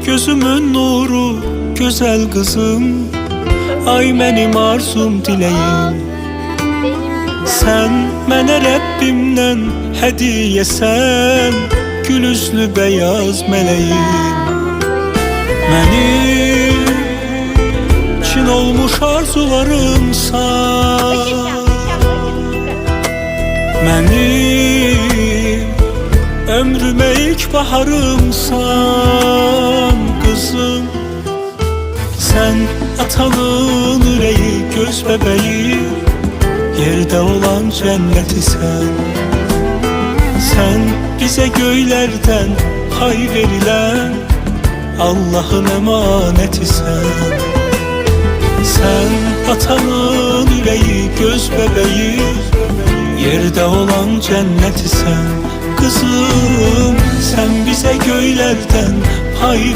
gözümün nuru, güzel kızım. Ay benim arzum dileyim. Sen mənə Rəbbimdən hədiyəsən, gül üzlü beyaz meleğim. Mənim çin olmuş arzularımsan, mənim ömrüme ilk baharımsan kızım. Sen atanın yüreği, göz bebeği, yerde olan cenneti sen. Sen bize göylerden pay verilen Allah'ın emaneti sen. Sen atanın yüreği, göz bebeği, yerde olan cenneti sen. Kızım sen bize göylerden pay ver.